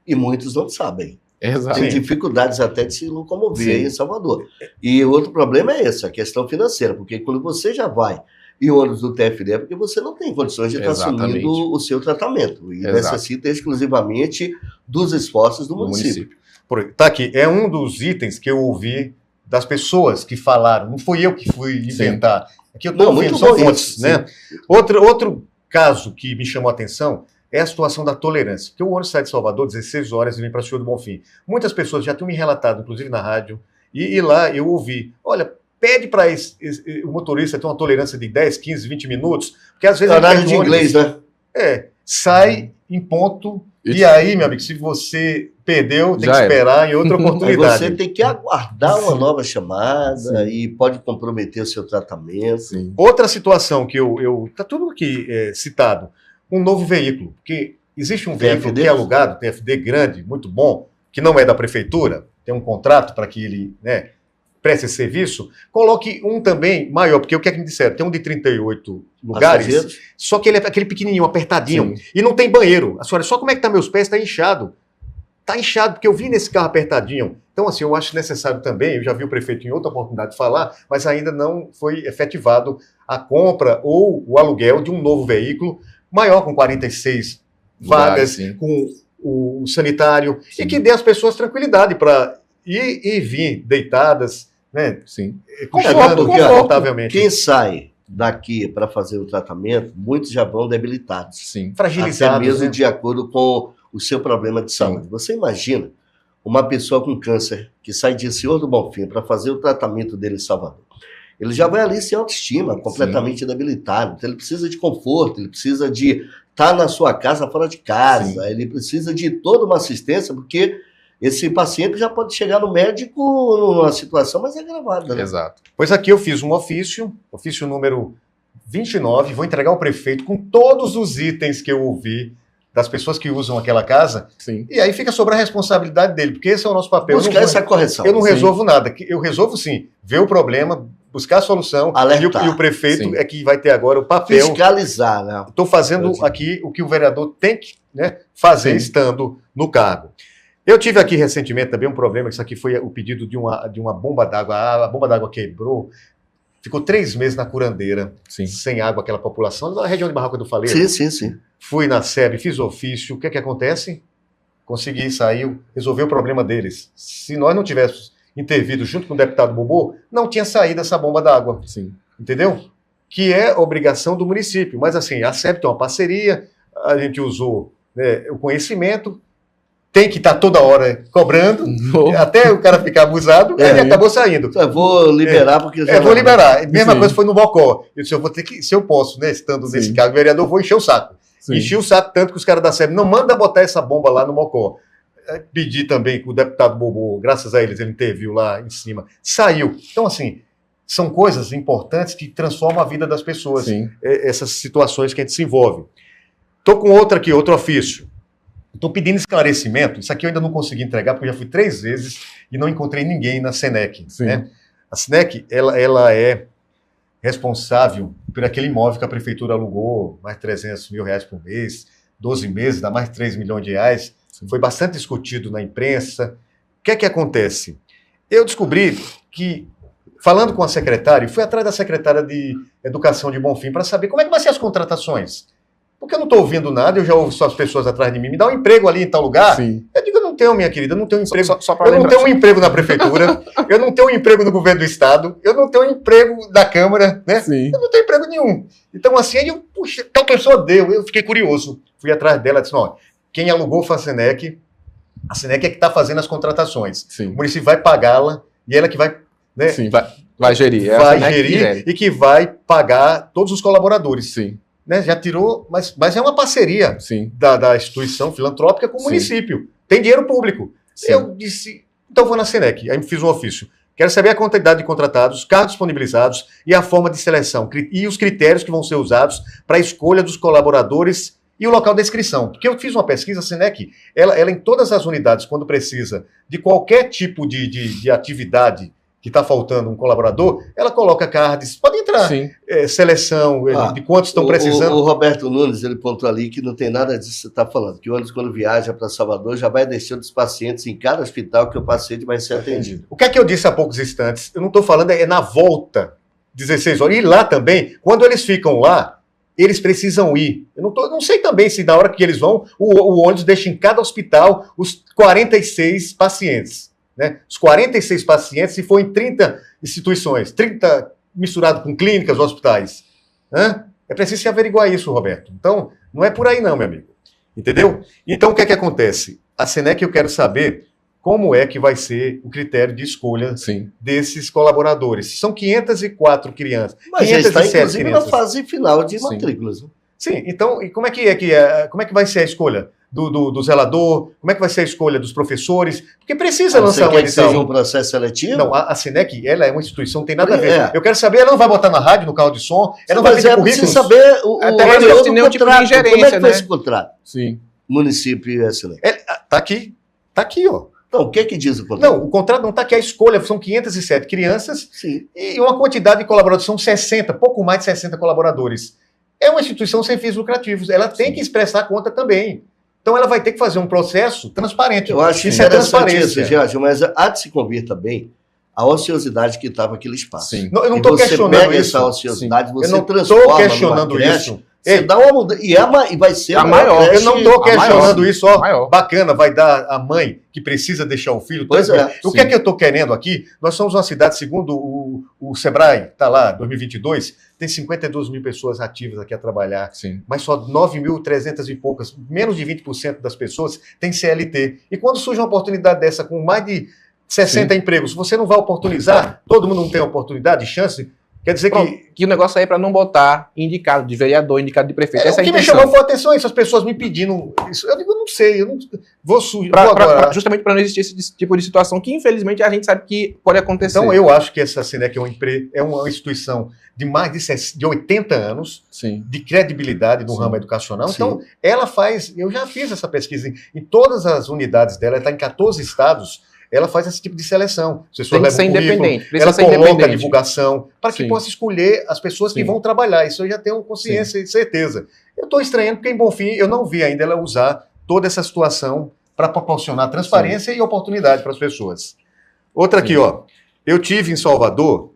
E muitos não sabem. Exato. Tem dificuldades até de se locomover Sim. aí em Salvador. E outro problema é esse, a questão financeira, porque quando você já vai em ônibus do TFD, é porque você não tem condições de estar Exatamente. assumindo o seu tratamento. E Exato. necessita exclusivamente dos esforços do município. Tá aqui, é um dos itens que eu ouvi das pessoas que falaram. Não fui eu que fui inventar. Aqui eu estou ouvindo, são fontes, né? Outro caso que me chamou a atenção é a situação da tolerância. Porque o ônibus sai de Salvador 16 horas e vem para Senhor do Bonfim. Muitas pessoas já tinham me relatado, inclusive na rádio, e lá eu ouvi, olha, pede para o motorista ter uma tolerância de 10, 15, 20 minutos, porque às vezes... Horário de inglês, né? Sai em ponto, e aí, meu amigo, se você perdeu, tem Já que era. esperar em outra Aí oportunidade. você tem que aguardar uma nova chamada Sim. e pode comprometer o seu tratamento. Sim. Outra situação que tá tudo aqui citado, um novo veículo, porque existe um veículo TFD? que é alugado, TFD grande, muito bom, que não é da prefeitura, tem um contrato para que ele preste esse serviço, coloque um também maior, porque o que é que me disseram? Tem um de 38 lugares, Passageiros. só que ele é aquele pequenininho, apertadinho, Sim. e não tem banheiro. A senhora, só como é que tá meus pés? Está inchado. Está inchado, porque eu vi nesse carro apertadinho. Então, assim, eu acho necessário também, eu já vi o prefeito em outra oportunidade falar, mas ainda não foi efetivado a compra ou o aluguel de um novo veículo maior, com 46 vagas, sim. com o sanitário, Sim. e que dê às pessoas tranquilidade para ir e vir deitadas, né, Sim. chegando porque, ó, confortavelmente. Quem sai daqui para fazer o tratamento, muitos já vão debilitados. Sim. Até Fragilizados, mesmo né? de acordo com o seu problema de saúde. Você imagina uma pessoa com câncer que sai de Senhor do Bonfim para fazer o tratamento dele em Salvador. Ele já vai ali sem autoestima, completamente debilitado. Então ele precisa de conforto, ele precisa de estar na sua casa, fora de casa, Sim. ele precisa de toda uma assistência, porque esse paciente já pode chegar no médico numa situação mais agravada. Né? Exato. Pois aqui eu fiz um ofício número 29, vou entregar ao prefeito com todos os itens que eu ouvi das pessoas que usam aquela casa, Sim. e aí fica sobre a responsabilidade dele, porque esse é o nosso papel. Buscar essa correção. Eu não Sim. resolvo nada, eu resolvo sim, ver o problema, buscar a solução, Alertar. e o prefeito Sim. é que vai ter agora o papel. Fiscalizar, né? Estou fazendo Sim. aqui o que o vereador tem que fazer Sim. estando no cargo. Eu tive aqui recentemente também um problema, isso aqui foi o pedido de uma bomba d'água, a bomba d'água quebrou, ficou 3 meses na curandeira, Sim. sem água aquela população, na região de Barroca do Faleiro. Sim, sim, sim. Fui na SEB, fiz ofício, o que é que acontece? Consegui, saiu, resolveu o problema deles. Se nós não tivéssemos intervido junto com o deputado Bobô, não tinha saído essa bomba d'água, Sim. entendeu? Que é obrigação do município. Mas assim, a SEB tem uma parceria, a gente usou o conhecimento, tem que estar toda hora cobrando, até o cara ficar abusado, ele acabou saindo. Eu vou liberar porque... já Vou vai- liberar. Mesma Sim. coisa foi no Mocó. Eu disse, eu vou ter que, se eu posso, estando Sim. nesse cargo, vereador, eu vou encher o saco. Sim. Enchi o saco tanto que os caras da SEB não manda botar essa bomba lá no Mocó. Pedi também que o deputado Bobô, graças a eles, ele interviu lá em cima. Saiu. Então, assim, são coisas importantes que transformam a vida das pessoas. Sim. Essas situações que a gente se envolve. Estou com outra aqui, outro ofício. Estou pedindo esclarecimento. Isso aqui eu ainda não consegui entregar, porque eu já fui 3 vezes e não encontrei ninguém na SENEC. Né? A SENEC, ela é responsável por aquele imóvel que a prefeitura alugou, mais de R$300 mil por mês, 12 meses, dá mais de 3 milhões de reais. Sim. Foi bastante discutido na imprensa. O que é que acontece? Eu descobri que, falando com a secretária, fui atrás da secretária de Educação de Bonfim para saber como é que vai ser as contratações. Porque eu não estou ouvindo nada, eu já ouço só as pessoas atrás de mim, me dá um emprego ali em tal lugar. Sim. Eu digo, eu não tenho, minha querida, eu não tenho emprego. Eu não tenho um emprego na prefeitura, eu não tenho um emprego no governo do estado, eu não tenho um emprego da Câmara, né? Sim. Eu não tenho emprego nenhum. Então, assim, aí eu, puxa, tal pessoa deu, eu fiquei curioso. Fui atrás dela, disse, não, quem alugou foi a SENEC é que está fazendo as contratações. Sim. O município vai pagá-la e ela que vai... Né, sim, vai gerir. Vai gerir e que vai pagar todos os colaboradores. Sim. Né, já tirou, mas é uma parceria da instituição filantrópica com o município. Tem dinheiro público. Sim. Eu disse, então vou na SENEC. Aí fiz um ofício. Quero saber a quantidade de contratados, cargos disponibilizados e a forma de seleção e os critérios que vão ser usados para a escolha dos colaboradores e o local da inscrição. Porque eu fiz uma pesquisa, a SENEC, ela em todas as unidades, quando precisa de qualquer tipo de atividade que está faltando um colaborador, ela coloca cards, pode entrar, seleção, de quantos estão precisando. O Roberto Nunes, ele pontuou ali que não tem nada disso que você está falando, que o ônibus, quando viaja para Salvador, já vai deixando os pacientes em cada hospital que o paciente vai ser atendido. O que é que eu disse há poucos instantes? Eu não estou falando, é na volta, 16 horas. E lá também, quando eles ficam lá, eles precisam ir. Eu não sei também se na hora que eles vão, o ônibus deixa em cada hospital os 46 pacientes. Né? Os 46 pacientes, se for em 30 instituições, 30 misturado com clínicas, hospitais. Né? É preciso se averiguar isso, Roberto. Então, não é por aí não, meu amigo. Entendeu? Então, o que é que acontece? A SENEC, eu quero saber como é que vai ser o critério de escolha desses colaboradores. São 504 crianças. Mas já está, inclusive, crianças. Na fase final de matrículas. Sim, então, e como é que vai ser a escolha? Do zelador, como é que vai ser a escolha dos professores, porque precisa lançar uma edição. Que seja um processo seletivo? Não, a SENEC, ela é uma instituição, não tem nada a ver. Eu quero saber, ela não vai botar na rádio, no carro de som, ela não vai pedir currículos. Saber até nenhum tipo de ingerência, como é que foi esse contrato? Sim. Município e a SENEC. Tá aqui, ó. Então, o que diz o contrato? Não, o contrato não está aqui, a escolha são 507 crianças e uma quantidade de colaboradores, são 60, pouco mais de 60 colaboradores. É uma instituição sem fins lucrativos, ela tem que expressar conta também. Então ela vai ter que fazer um processo transparente. Eu acho isso interessante isso, Jorge, mas há de se convir também a ociosidade que estava aquele espaço. Sim. Não, eu não estou questionando isso. Essa ociosidade, você eu não estou questionando isso. Você dá uma mudança, e vai ser a maior. Eu não estou questionando isso, ó. Bacana, vai dar a mãe que precisa deixar o filho. Pois é. O que é que eu estou querendo aqui? Nós somos uma cidade, segundo o Sebrae, está lá, 2022, tem 52 mil pessoas ativas aqui a trabalhar. Sim. Mas só 9.300 e poucas, menos de 20% das pessoas têm CLT. E quando surge uma oportunidade dessa, com mais de 60 empregos, se você não vai oportunizar, todo mundo não tem oportunidade, chance. Quer dizer que o negócio aí é para não botar indicado de vereador, indicado de prefeito. Essa o que me chamou foi a atenção é isso, as pessoas me pedindo isso. Eu digo, eu não sei, eu não vou agora. Justamente para não existir esse tipo de situação que, infelizmente, a gente sabe que pode acontecer. Então, eu acho que essa SENEC é uma instituição de mais de 80 anos, de credibilidade no ramo educacional. Então, ela faz, eu já fiz essa pesquisa em todas as unidades dela, ela está em 14 estados. Ela faz esse tipo de seleção. Tem que ser independente. Ela coloca a divulgação para que possa escolher as pessoas que vão trabalhar. Isso eu já tenho consciência e certeza. Eu estou estranhando porque, em Bonfim, eu não vi ainda ela usar toda essa situação para proporcionar transparência e oportunidade para as pessoas. Outra aqui, ó. Eu tive em Salvador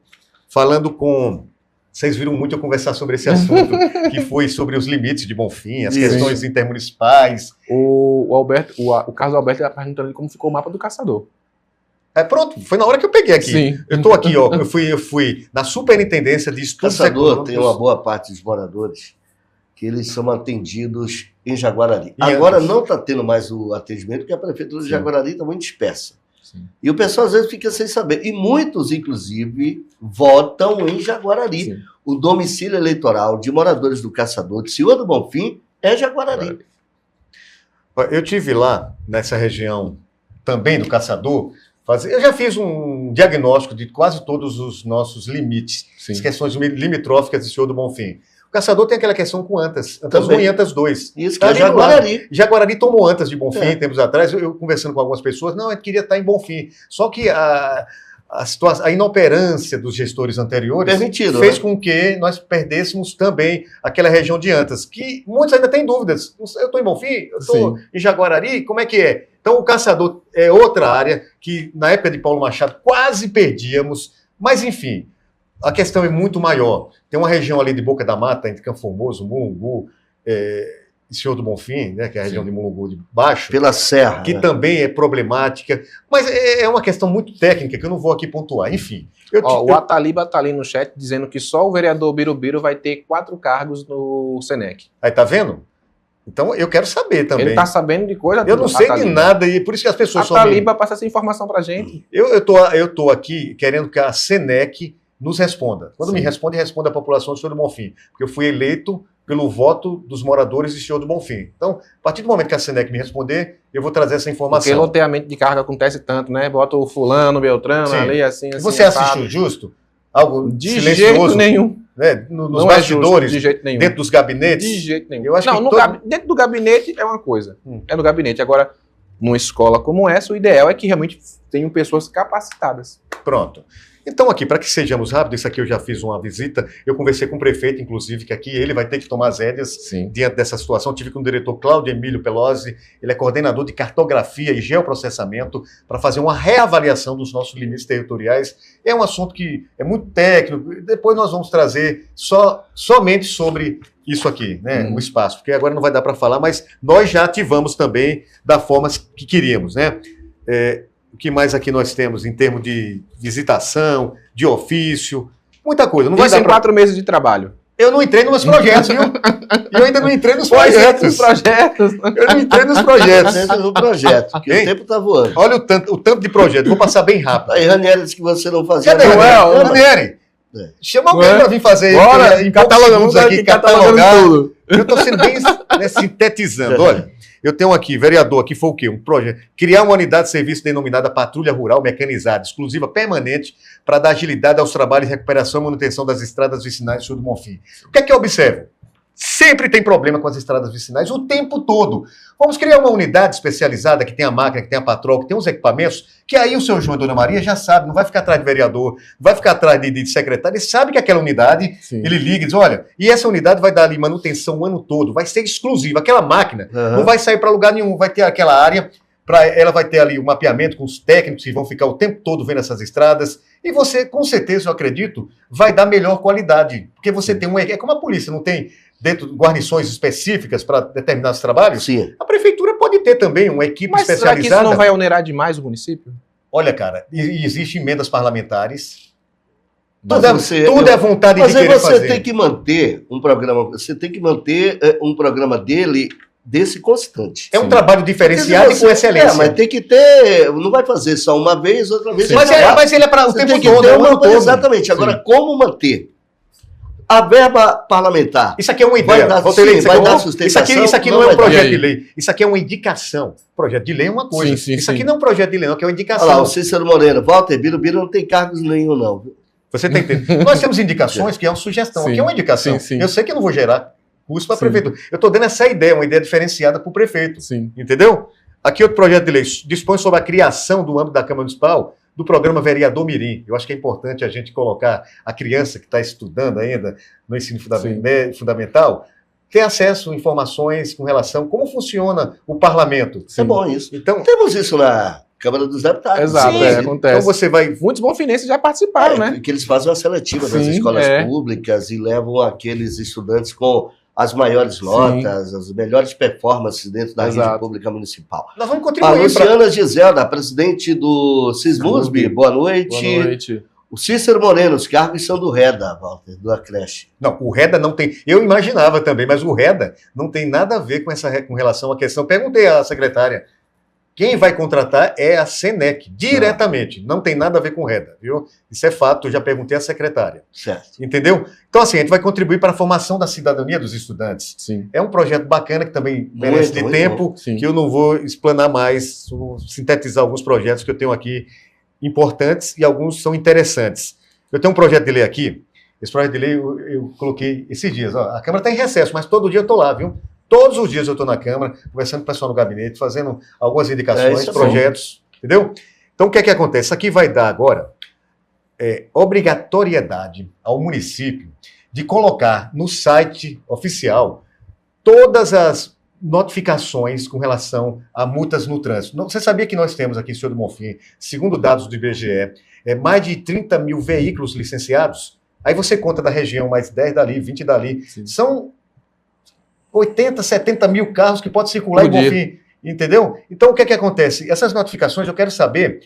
falando com... Vocês viram muito eu conversar sobre esse assunto, que foi sobre os limites de Bonfim, as questões intermunicipais. O Carlos Alberto está perguntando como ficou o mapa do caçador. Pronto, foi na hora que eu peguei aqui. Sim. Eu estou aqui, ó. Eu fui na Superintendência de Estudos Caçador tem uma boa parte dos moradores que eles são atendidos em Jaguarari. Agora não está tendo mais o atendimento, porque a prefeitura de Jaguarari está muito dispersa. E o pessoal às vezes fica sem saber. E muitos, inclusive, votam em Jaguarari. O domicílio eleitoral de moradores do Caçador, de Senhor do Bonfim, é Jaguarari. Eu tive lá, nessa região também do Caçador. Eu já fiz um diagnóstico de quase todos os nossos limites, as questões limitróficas de Senhor do Bonfim. O Caçador tem aquela questão com Antas 1 e Antas 2. Isso, que é Jaguarari. Jaguarari tomou Antas de Bonfim, tempos atrás, eu conversando com algumas pessoas, não, eu queria estar em Bonfim. Só que a inoperância dos gestores anteriores fez com que nós perdêssemos também aquela região de Antas, que muitos ainda têm dúvidas. Eu estou em Bonfim? Eu estou em Jaguarari? Como é que é? Então, o Caçador é outra área que, na época de Paulo Machado, quase perdíamos, mas, enfim, a questão é muito maior. Tem uma região ali de Boca da Mata, entre Campo Formoso, Mulungu, e Senhor do Bonfim, né, que é a região de Mulungu de baixo. Pela Serra. Que também é problemática, mas é uma questão muito técnica que eu não vou aqui pontuar. Enfim. O Ataliba está ali no chat dizendo que só o vereador Birubiru vai ter 4 cargos no Senec. Aí, tá vendo? Então, eu quero saber também. Ele está sabendo de coisa. Eu não sei de nada, e por isso que as pessoas são... Ataliba passa essa informação para a gente. Eu tô aqui querendo que a Senec nos responda. Quando me responde a população do Senhor do Bonfim. Porque eu fui eleito pelo voto dos moradores de Senhor do Bonfim. Então, a partir do momento que a Senec me responder, eu vou trazer essa informação. Porque loteamento de carga acontece tanto, né? Bota o fulano, Beltrano, ali, assim... Você assistiu justo? Algo de silencioso? Jeito nenhum. Né? Nos bastidores, de jeito nenhum. dentro dos gabinetes? De jeito nenhum. Eu acho dentro do gabinete é uma coisa. É no gabinete. Agora, numa escola como essa, o ideal é que realmente tenham pessoas capacitadas. Pronto. Então aqui, para que sejamos rápidos, isso aqui eu já fiz uma visita, eu conversei com o prefeito, inclusive, que aqui ele vai ter que tomar as rédeas diante dessa situação. Tive com o diretor Cláudio Emílio Pelosi, ele é coordenador de cartografia e geoprocessamento, para fazer uma reavaliação dos nossos limites territoriais. É um assunto que é muito técnico, depois nós vamos trazer somente sobre isso aqui, né, o espaço, porque agora não vai dar para falar, mas nós já ativamos também da forma que queríamos, né? O que mais aqui nós temos em termos de visitação, de ofício, muita coisa. Não vai dar 4 meses de trabalho. Eu não entrei nos projetos, viu? Eu ainda não entrei nos projetos. Eu não entrei nos projetos. No projeto, porque o tempo está voando. Olha o tanto de projeto, vou passar bem rápido. Aí, Ranieri disse que você não fazia. Cadê Ranieri? Chama alguém para vir fazer catalogar tudo. Eu estou sendo bem sintetizando. Olha, eu tenho aqui, vereador, aqui foi o quê? Um projeto. Criar uma unidade de serviço denominada Patrulha Rural Mecanizada, exclusiva, permanente, para dar agilidade aos trabalhos de recuperação e manutenção das estradas vicinais do Sul do Bonfim. O que é que eu observo? Sempre tem problema com as estradas vicinais, o tempo todo. Vamos criar uma unidade especializada que tenha máquina, que tenha patrol, que tenha os equipamentos, que aí o seu João e a Dona Maria já sabe, não vai ficar atrás de vereador, não vai ficar atrás de secretário, ele sabe que aquela unidade, ele liga e diz, olha, e essa unidade vai dar ali manutenção o ano todo, vai ser exclusiva, aquela máquina não vai sair para lugar nenhum, vai ter aquela área, ela vai ter ali o mapeamento com os técnicos que vão ficar o tempo todo vendo essas estradas, e você, com certeza, eu acredito, vai dar melhor qualidade, porque você tem é como a polícia, não tem dentro de guarnições específicas para determinados trabalhos, sim. A prefeitura pode ter também uma equipe especializada. Mas será que isso não vai onerar demais o município? Olha, cara, existem emendas parlamentares. Tudo é vontade de querer fazer. Mas você tem que manter um programa, um programa desse constante. É um trabalho diferenciado e com excelência. Mas tem que ter, não vai fazer só uma vez, outra vez. Mas ele é para o tempo todo. Exatamente. Agora, como manter? A verba parlamentar. Isso aqui é uma ideia. Vai dar sustentação. Isso aqui não é um projeto de lei. Isso aqui é uma indicação. Projeto de lei é uma coisa. Isso aqui não é um projeto de lei, não, que é uma indicação. Olha lá, o Cícero Moreira. Walter Birubiru não tem cargos nenhum, não. Você tem que ter. Nós temos indicações que é uma sugestão. Aqui é uma indicação. Eu sei que eu não vou gerar custo para prefeito. Eu estou dando essa ideia, uma ideia diferenciada para o prefeito. Entendeu? Aqui outro projeto de lei dispõe sobre a criação do âmbito da Câmara Municipal do programa Vereador Mirim. Eu acho que é importante a gente colocar a criança que está estudando ainda no ensino fundamental ter acesso a informações com relação a como funciona o parlamento. É bom isso. Então, temos isso na Câmara dos Deputados. Exato, acontece. Então você vai... Muitos bonfinenses já participaram, né? Que eles fazem uma seletiva das escolas públicas e levam aqueles estudantes com as maiores notas, as melhores performances dentro da rede pública municipal. Nós vamos contribuir. A Luciana Giselda, presidente do Sismusb, boa noite. Boa noite. O Cícero Moreno, os cargos são do REDA, Walter, do Acreche. Não, o REDA não tem... Eu imaginava também, mas o REDA não tem nada a ver com relação à questão. Perguntei à secretária. Quem vai contratar é a Senec, diretamente. Não tem nada a ver com o REDA, viu? Isso é fato, eu já perguntei à secretária. Certo. Entendeu? Então, assim, a gente vai contribuir para a formação da cidadania dos estudantes. Sim. É um projeto bacana que também merece de tempo, que eu não vou explanar mais, vou sintetizar alguns projetos que eu tenho aqui importantes e alguns são interessantes. Eu tenho um projeto de lei aqui, Esse projeto de lei eu coloquei esses dias. Ó, a Câmara está em recesso, mas todo dia eu estou lá, viu? Todos os dias eu estou na Câmara, conversando com o pessoal no gabinete, fazendo algumas indicações, projetos, entendeu? Então, o que é que acontece? Isso aqui vai dar agora obrigatoriedade ao município de colocar no site oficial todas as notificações com relação a multas no trânsito. Você sabia que nós temos aqui em Senhor do Bonfim, segundo dados do IBGE, mais de 30 mil veículos licenciados? Aí você conta da região, mais 10 dali, 20 dali. Sim. São 80, 70 mil carros que podem circular em Bonfim, entendeu? Então, o que é que acontece? Essas notificações, eu quero saber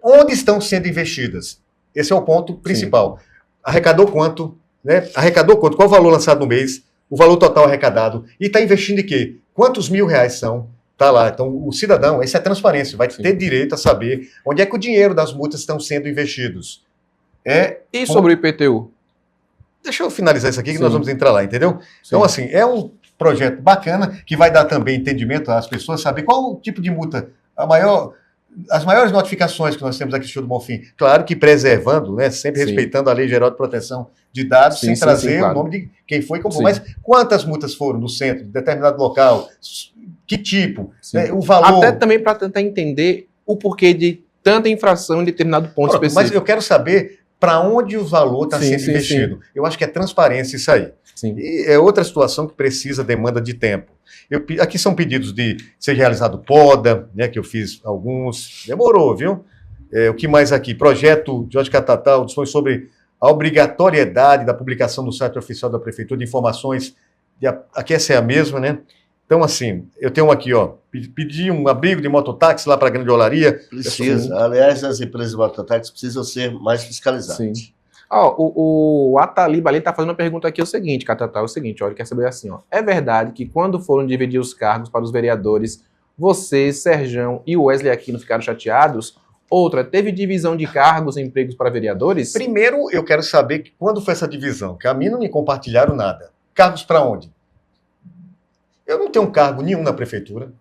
onde estão sendo investidas. Esse é o ponto principal. Sim. Arrecadou quanto? Né? Arrecadou quanto? Qual o valor lançado no mês? O valor total arrecadado. E está investindo em quê? Quantos R$1.000 são? Está lá. Então, o cidadão, essa é a transparência, vai ter direito a saber onde é que o dinheiro das multas estão sendo investidos. E sobre o IPTU? Deixa eu finalizar isso aqui, que nós vamos entrar lá, entendeu? Sim. Então, assim, é um projeto bacana, que vai dar também entendimento às pessoas, saber qual o tipo de multa, as maiores notificações que nós temos aqui no Senhor do Bonfim. Claro que preservando, né, sempre respeitando a Lei Geral de Proteção de Dados, sem trazer claro. O nome de quem foi e como foi. Mas quantas multas foram no centro, de determinado local, que tipo, né, o valor... Até também para tentar entender o porquê de tanta infração em determinado ponto específico. Mas eu quero saber para onde o valor está sendo investido. Eu acho que é transparência isso aí. Sim. E é outra situação que precisa, demanda de tempo. Aqui são pedidos de ser realizado poda, né, que eu fiz alguns. Demorou, viu? O que mais aqui? Projeto Jorge Catatal dispõe sobre a obrigatoriedade da publicação no site oficial da Prefeitura de informações. Aqui essa é a mesma, né? Então, assim, eu tenho aqui, ó, pedi um abrigo de mototáxi lá para a Grande Olaria. Precisa. Aliás, as empresas de mototáxi precisam ser mais fiscalizadas. Sim. O Ataliba ali está fazendo uma pergunta aqui, o seguinte, Catatal, é o seguinte, ó, ele quer saber assim, ó, é verdade que quando foram dividir os cargos para os vereadores, você, Serjão e o Wesley Aquino ficaram chateados? Outra, teve divisão de cargos e empregos para vereadores? Primeiro, eu quero saber que quando foi essa divisão, que a mim não me compartilharam nada. Cargos para onde? Eu não tenho cargo nenhum na prefeitura,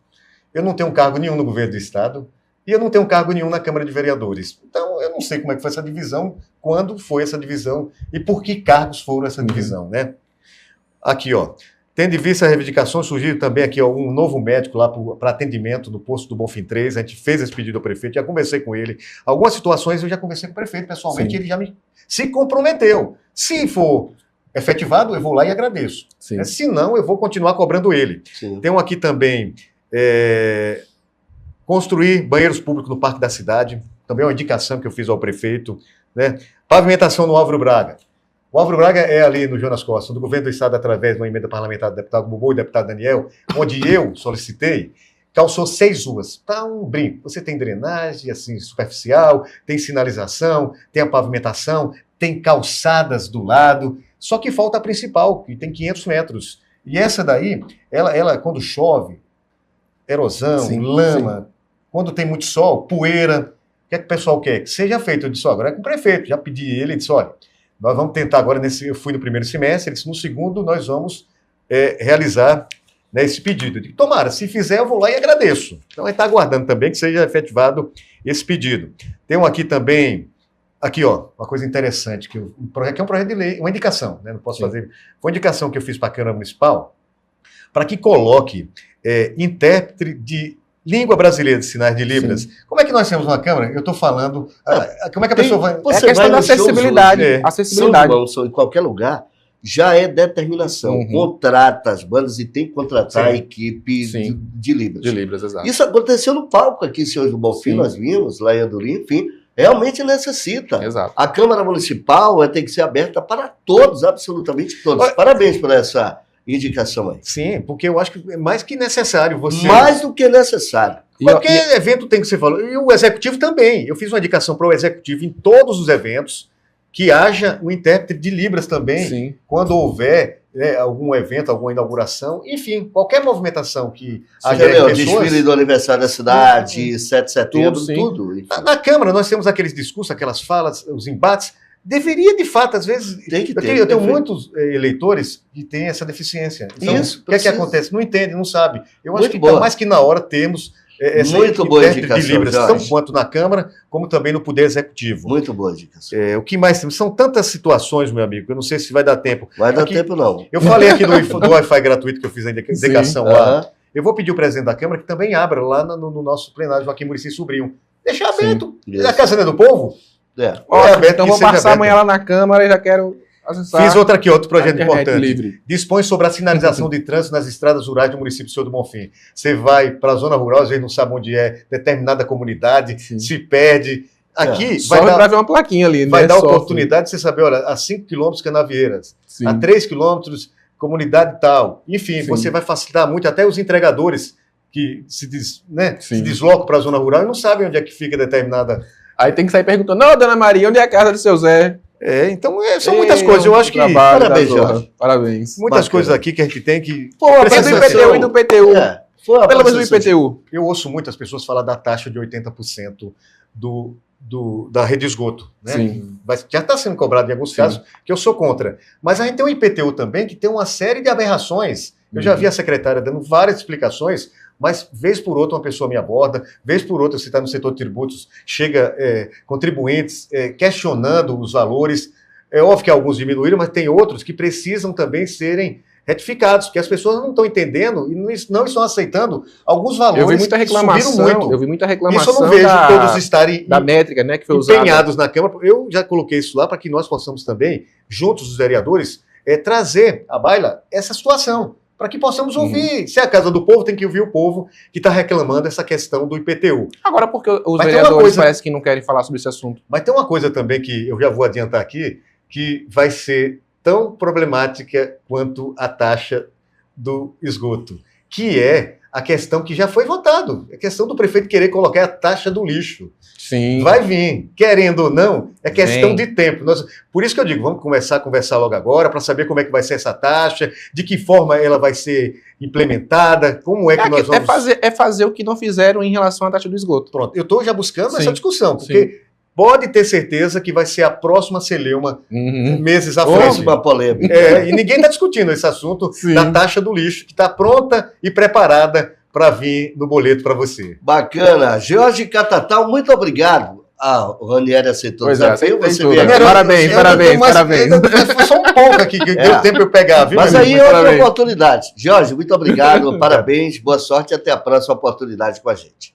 eu não tenho cargo nenhum no governo do estado, e eu não tenho cargo nenhum na Câmara de Vereadores. Então, eu não sei como é que foi essa divisão, quando foi essa divisão e por que cargos foram essa divisão, né? Aqui, ó. Tendo em vista a reivindicação, surgiu também aqui ó, um novo médico lá para atendimento no posto do Bonfim 3. A gente fez esse pedido ao prefeito, já conversei com ele. Algumas situações eu já conversei com o prefeito pessoalmente, ele já se comprometeu. Se for efetivado, eu vou lá e agradeço. Se não, eu vou continuar cobrando ele. Tem aqui também... construir banheiros públicos no Parque da Cidade, também é uma indicação que eu fiz ao prefeito, né? Pavimentação no Álvaro Braga. O Álvaro Braga é ali no Jonas Costa, do governo do estado, através de uma emenda parlamentar do deputado Bubu e do deputado Daniel, onde eu solicitei, calçou 6 ruas. Está um brinco. Você tem drenagem assim, superficial, tem sinalização, tem a pavimentação, tem calçadas do lado, só que falta a principal, que tem 500 metros. E essa daí, ela quando chove, erosão, lama, quando tem muito sol, poeira, o que é que o pessoal quer? Que seja feito. Eu disse, agora é com o prefeito, já pedi ele disse, olha, nós vamos tentar agora, eu fui no primeiro semestre, ele disse, no segundo nós vamos realizar né, esse pedido. Eu digo, tomara, se fizer eu vou lá e agradeço. Então ele está aguardando também que seja efetivado esse pedido. Tem aqui também, ó, uma coisa interessante, que é um projeto de lei, uma indicação, né, não posso fazer, foi uma indicação que eu fiz para a Câmara Municipal, para que coloque intérprete de língua brasileira de sinais de Libras. Sim. Como é que nós temos uma Câmara? Eu estou falando... como é que a pessoa vai... É a questão da acessibilidade. Acessibilidade. Em qualquer lugar, já é determinação. Contrata as bandas e tem que contratar a equipe de Libras. De Libras, exato. Isso aconteceu no palco aqui, senhor do Bonfim, nós vimos, lá em Andolim, enfim, realmente necessita. Exato. A Câmara Municipal tem que ser aberta para todos, absolutamente todos. Parabéns por essa... indicação aí. Sim, porque eu acho que é mais que necessário você... Mais do que necessário. Qualquer evento tem que ser falado. E o Executivo também. Eu fiz uma indicação para o Executivo em todos os eventos que haja um intérprete de Libras também, quando houver algum evento, alguma inauguração, enfim, qualquer movimentação que haja pessoas... desfile do aniversário da cidade, 7 de setembro, tudo. Na Câmara nós temos aqueles discursos, aquelas falas, os embates. Deveria, de fato, às vezes... Eu tenho muitos eleitores que têm essa deficiência. Então, o que é que acontece? Não entendem, não sabem. Eu acho que está mais que na hora termos Muito boa indicação, de Libras, Jorge. tanto quanto na Câmara, como também no Poder Executivo. Muito boa indicação. O que mais temos? São tantas situações, meu amigo, eu não sei se vai dar tempo. Vai dar tempo, não. Eu falei aqui do Wi-Fi gratuito que eu fiz a indicação lá. Aham. Eu vou pedir ao presidente da Câmara que também abra lá no nosso plenário Joaquim Muricy Sobrinho. Deixar aberto. Isso. A Casa do Povo? Ó, aberto, então que vou seja passar aberto. amanhã lá na Câmara e já quero acessar. Fiz outro projeto a internet importante. livre. Dispõe sobre a sinalização de trânsito nas estradas rurais do município de Senhor do Bonfim. Você vai para a zona rural, às vezes não sabe onde é determinada comunidade, Sim. se perde. Aqui Só vai pra dar, ver uma plaquinha ali, né? vai dar Só, oportunidade de você saber, olha, a 5 quilômetros Canavieiras, sim. a 3 quilômetros comunidade tal. Enfim, Sim. você vai facilitar muito até os entregadores que se Sim. deslocam para a zona rural e não sabem onde é que fica determinada. Aí tem que sair perguntando, não, dona Maria, onde é a casa do seu Zé? Então, são muitas coisas. Eu acho que Parabéns, Jorge. Parabéns. muitas Bacana. coisas aqui que a gente tem que... Pô, pelo Precisa do ser IPTU e do PTU. Foi uma Pelo menos do apresentação. IPTU. Eu ouço muitas pessoas falar da taxa de 80% da rede de esgoto. Né? Sim. Já está sendo cobrado em alguns Sim. casos, que eu sou contra. Mas a gente tem um IPTU também que tem uma série de aberrações. Eu já vi a secretária dando várias explicações, mas vez por outra uma pessoa me aborda, vez por outra, se está no setor de tributos, chega contribuintes questionando os valores. É óbvio que alguns diminuíram, mas tem outros que precisam também serem retificados, porque as pessoas não estão entendendo e não estão aceitando alguns valores. Eu vi muita reclamação. Que subiram muito. Eu vi muita reclamação. Isso eu não vejo todos estarem da métrica, né, que foi usada. empenhados na Câmara. Eu já coloquei isso lá para que nós possamos também, juntos os vereadores, trazer à baila essa situação, para que possamos ouvir. Se é a Casa do Povo, tem que ouvir o povo que está reclamando essa questão do IPTU. Agora, porque os Mas tem uma vereadores coisa- parece que não querem falar sobre esse assunto. Mas tem uma coisa também que eu já vou adiantar aqui, que vai ser tão problemática quanto a taxa do esgoto, que é a questão que já foi votado, a questão do prefeito querer colocar a taxa do lixo. Sim. Vai vir, querendo ou não, é questão Vem. de tempo. Por isso que eu digo, vamos começar a conversar logo agora, para saber como é que vai ser essa taxa, de que forma ela vai ser implementada, como é que nós vamos... É fazer o que não fizeram em relação à taxa do esgoto. Pronto, eu estou já buscando Sim. essa discussão, porque pode ter certeza que vai ser a próxima celeuma meses à frente. Próxima polêmica. E ninguém está discutindo esse assunto Sim. da taxa do lixo, que está pronta e preparada para vir no boleto para você. Bacana. Jorge Catatal, muito obrigado. O Ranieri aceitou o Pois é, desafio. aceitei Você tudo. veio aqui. Parabéns, parabéns. Foi só um pouco aqui, que deu tempo eu pegar, viu? Mas meu aí amigo? é outra Parabéns. oportunidade. Jorge, muito obrigado. Parabéns. Boa sorte e até a próxima oportunidade com a gente.